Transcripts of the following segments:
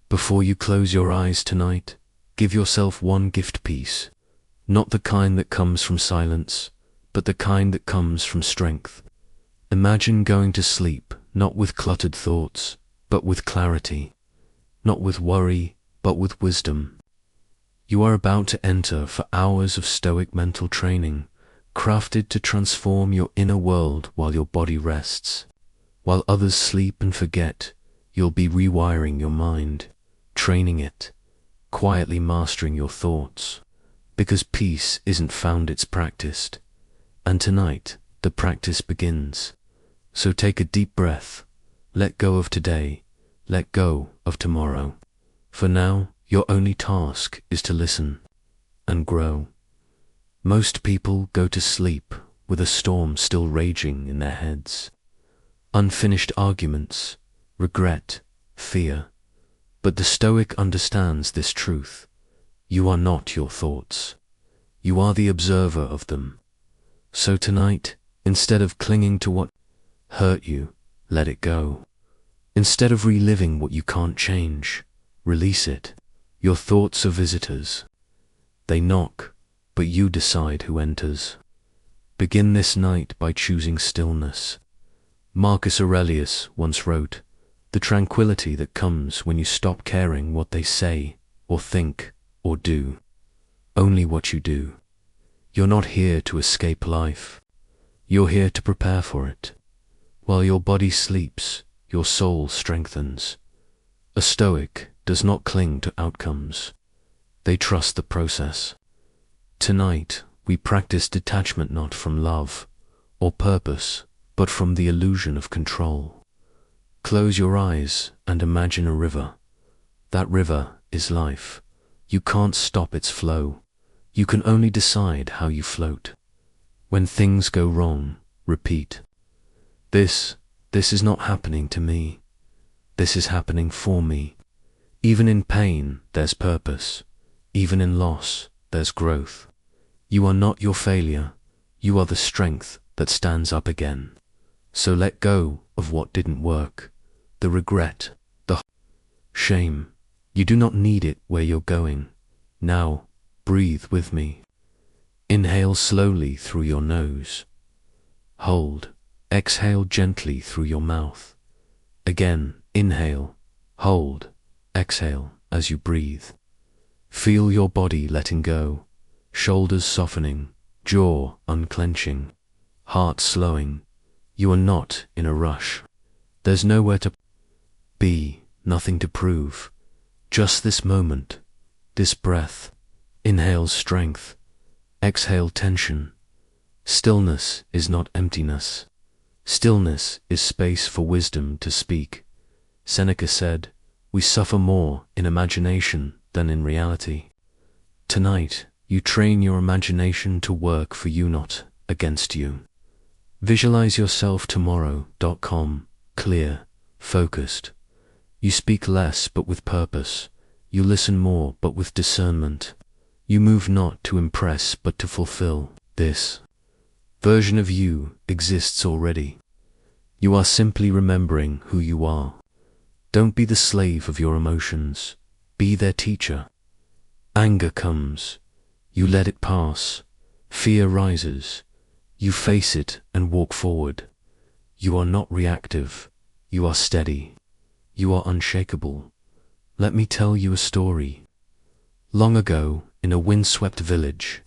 Before you close your eyes tonight, give yourself one gift piece, not the kind that comes from silence, but the kind that comes from strength. Imagine going to sleep, not with cluttered thoughts, but with clarity, not with worry, but with wisdom. You are about to enter for hours of Stoic mental training, crafted to transform your inner world while your body rests. While others sleep and forget, you'll be rewiring your mind, training it, quietly mastering your thoughts. Because peace isn't found, it's practiced. And tonight, the practice begins. So take a deep breath, let go of today, let go of tomorrow. For now, your only task is to listen and grow. Most people go to sleep with a storm still raging in their heads. Unfinished arguments, regret, fear. But the Stoic understands this truth. You are not your thoughts. You are the observer of them. So tonight, instead of clinging to what hurt you, let it go. Instead of reliving what you can't change, release it. Your thoughts are visitors. They knock, but you decide who enters. Begin this night by choosing stillness. Marcus Aurelius once wrote, "The tranquility that comes when you stop caring what they say, or think, or do. Only what you do. You're not here to escape life. You're here to prepare for it. While your body sleeps, your soul strengthens." A Stoic does not cling to outcomes. They trust the process. Tonight, we practice detachment not from love or purpose, but from the illusion of control. Close your eyes and imagine a river. That river is life. You can't stop its flow. You can only decide how you float. When things go wrong, repeat. This is not happening to me. This is happening for me. Even in pain, there's purpose. Even in loss, there's growth. You are not your failure. You are the strength that stands up again. So let go of what didn't work. The regret, the shame. You do not need it where you're going. Now, breathe with me. Inhale slowly through your nose. Hold. Exhale gently through your mouth. Again, inhale, hold, exhale as you breathe. Feel your body letting go, shoulders softening, jaw unclenching, heart slowing. You are not in a rush. There's nowhere to be, nothing to prove. Just this moment, this breath. Inhale strength, exhale tension. Stillness is not emptiness. Stillness is space for wisdom to speak. Seneca said, "We suffer more in imagination than in reality." Tonight, you train your imagination to work for you, not against you. Visualize yourself tomorrow.com, clear, focused. You speak less but with purpose. You listen more but with discernment. You move not to impress but to fulfill. This version of you exists already. You are simply remembering who you are. Don't be the slave of your emotions. Be their teacher. Anger comes. You let it pass. Fear rises. You face it and walk forward. You are not reactive. You are steady. You are unshakable. Let me tell you a story. Long ago, in a windswept village,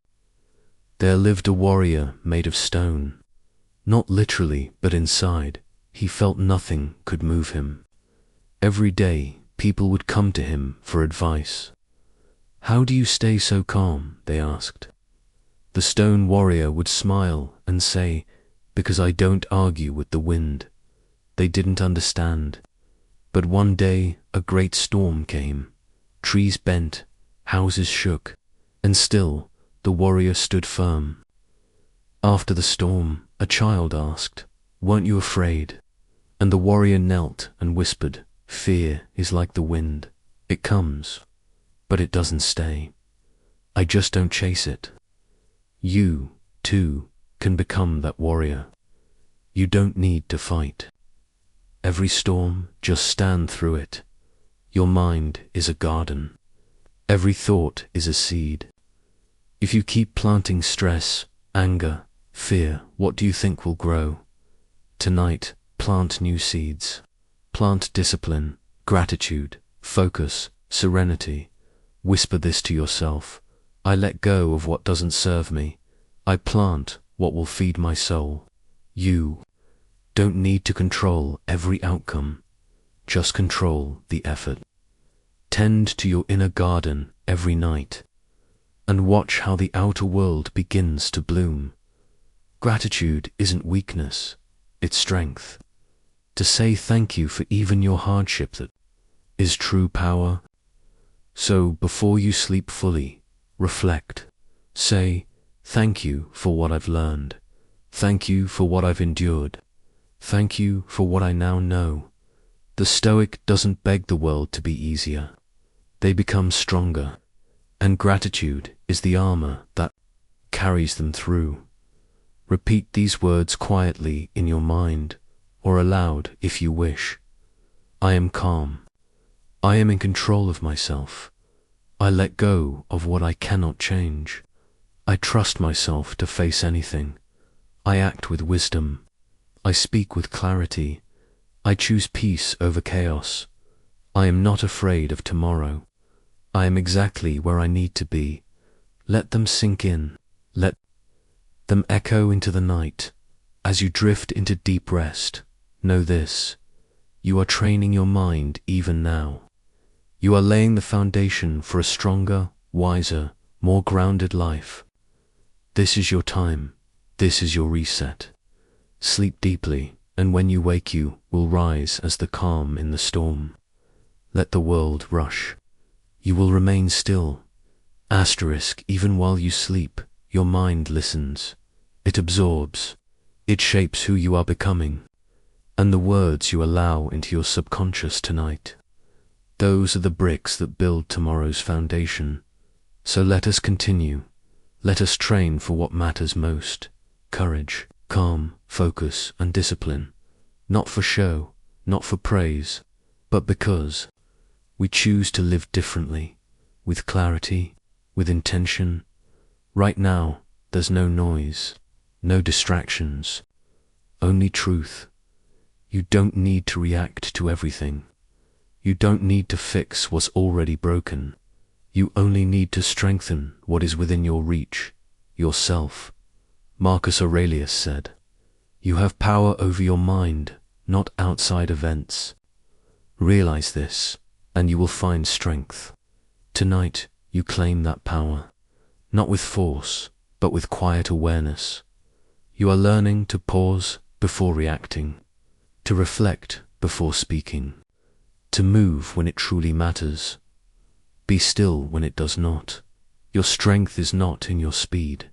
there lived a warrior made of stone. Not literally, but inside, he felt nothing could move him. Every day, people would come to him for advice. "How do you stay so calm?" they asked. The stone warrior would smile and say, "Because I don't argue with the wind." They didn't understand. But one day, a great storm came. Trees bent, houses shook, and still, the warrior stood firm. After the storm, a child asked, "Weren't you afraid?" And the warrior knelt and whispered, "Fear is like the wind. It comes, but it doesn't stay. I just don't chase it." You, too, can become that warrior. You don't need to fight. Every storm, just stand through it. Your mind is a garden. Every thought is a seed. If you keep planting stress, anger, fear, what do you think will grow? Tonight, plant new seeds. Plant discipline, gratitude, focus, serenity. Whisper this to yourself. I let go of what doesn't serve me. I plant what will feed my soul. You don't need to control every outcome. Just control the effort. Tend to your inner garden every night and watch how the outer world begins to bloom. Gratitude isn't weakness, it's strength. To say thank you for even your hardship, that is true power. So before you sleep fully, reflect. Say, thank you for what I've learned. Thank you for what I've endured. Thank you for what I now know. The Stoic doesn't beg the world to be easier. They become stronger, and gratitude is the armor that carries them through. Repeat these words quietly in your mind, or aloud if you wish. I am calm. I am in control of myself. I let go of what I cannot change. I trust myself to face anything. I act with wisdom. I speak with clarity. I choose peace over chaos. I am not afraid of tomorrow. I am exactly where I need to be. Let them sink in. Let them echo into the night. As you drift into deep rest, know this: you are training your mind even now. You are laying the foundation for a stronger, wiser, more grounded life. This is your time. This is your reset. Sleep deeply, and when you wake you will rise as the calm in the storm. Let the world rush. You will remain still. Asterisk, even while you sleep, your mind listens. It absorbs. It shapes who you are becoming. And the words you allow into your subconscious tonight, those are the bricks that build tomorrow's foundation. So let us continue. Let us train for what matters most: courage, calm, focus, and discipline. Not for show, not for praise, but because we choose to live differently, with clarity, with intention. Right now, there's no noise, no distractions, only truth. You don't need to react to everything. You don't need to fix what's already broken. You only need to strengthen what is within your reach, yourself. Marcus Aurelius said, "You have power over your mind, not outside events." Realize this, and you will find strength. Tonight, you claim that power, not with force, but with quiet awareness. You are learning to pause before reacting, to reflect before speaking, to move when it truly matters. Be still when it does not. Your strength is not in your speed,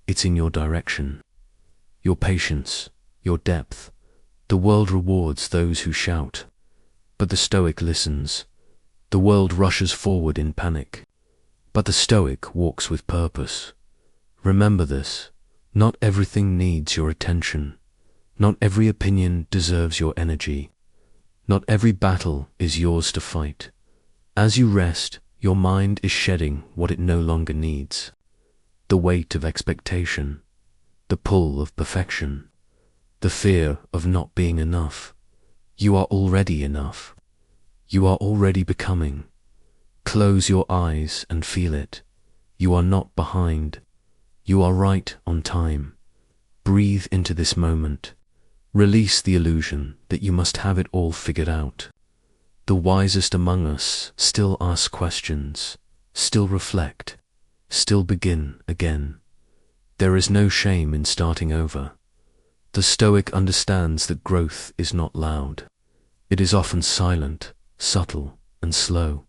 it's in your direction, your patience, your depth. The world rewards those who shout, but the Stoic listens. The world rushes forward in panic, but the Stoic walks with purpose. Remember this: not everything needs your attention. Not every opinion deserves your energy. Not every battle is yours to fight. As you rest, your mind is shedding what it no longer needs. The weight of expectation, the pull of perfection, the fear of not being enough. You are already enough. You are already becoming. Close your eyes and feel it. You are not behind. You are right on time. Breathe into this moment. Release the illusion that you must have it all figured out. The wisest among us still ask questions, still reflect, still begin again. There is no shame in starting over. The Stoic understands that growth is not loud. It is often silent, subtle, and slow.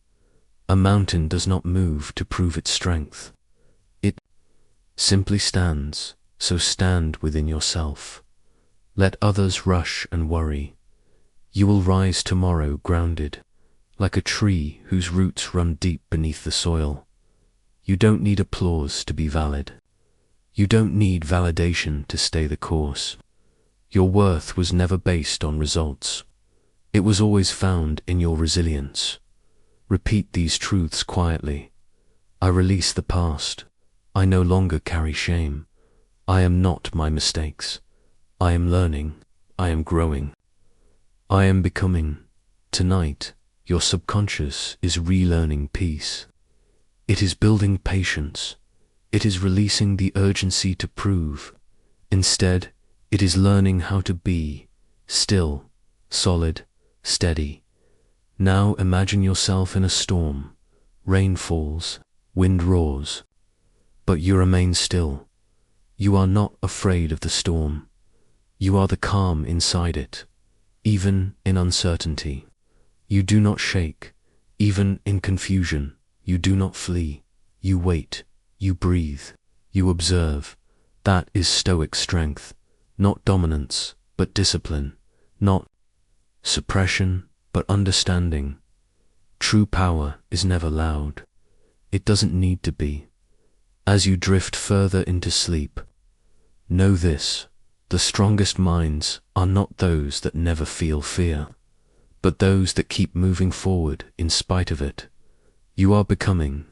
A mountain does not move to prove its strength. It simply stands, so stand within yourself. Let others rush and worry. You will rise tomorrow grounded, like a tree whose roots run deep beneath the soil. You don't need applause to be valid. You don't need validation to stay the course. Your worth was never based on results. It was always found in your resilience. Repeat these truths quietly. I release the past. I no longer carry shame. I am not my mistakes. I am learning. I am growing. I am becoming. Tonight, your subconscious is relearning peace. It is building patience. It is releasing the urgency to prove. Instead, it is learning how to be still, solid, steady. Now imagine yourself in a storm. Rain falls, wind roars, but you remain still. You are not afraid of the storm. You are the calm inside it, even in uncertainty. You do not shake, even in confusion. You do not flee. You wait. You breathe. You observe. That is Stoic strength, not dominance, but discipline, not suppression, but understanding. True power is never loud. It doesn't need to be. As you drift further into sleep, know this: the strongest minds are not those that never feel fear, but those that keep moving forward in spite of it. You are becoming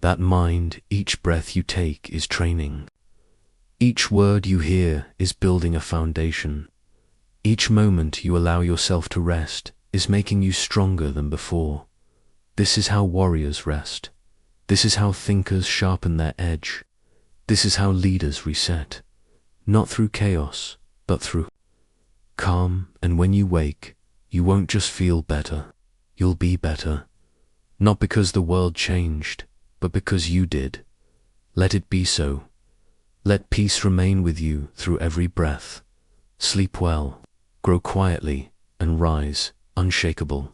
that mind. Each breath you take is training. Each word you hear is building a foundation. Each moment you allow yourself to rest is making you stronger than before. This is how warriors rest. This is how thinkers sharpen their edge. This is how leaders reset. Not through chaos, but through calm. And when you wake, you won't just feel better. You'll be better. Not because the world changed, but because you did. Let it be so. Let peace remain with you through every breath. Sleep well, grow quietly, and rise unshakable.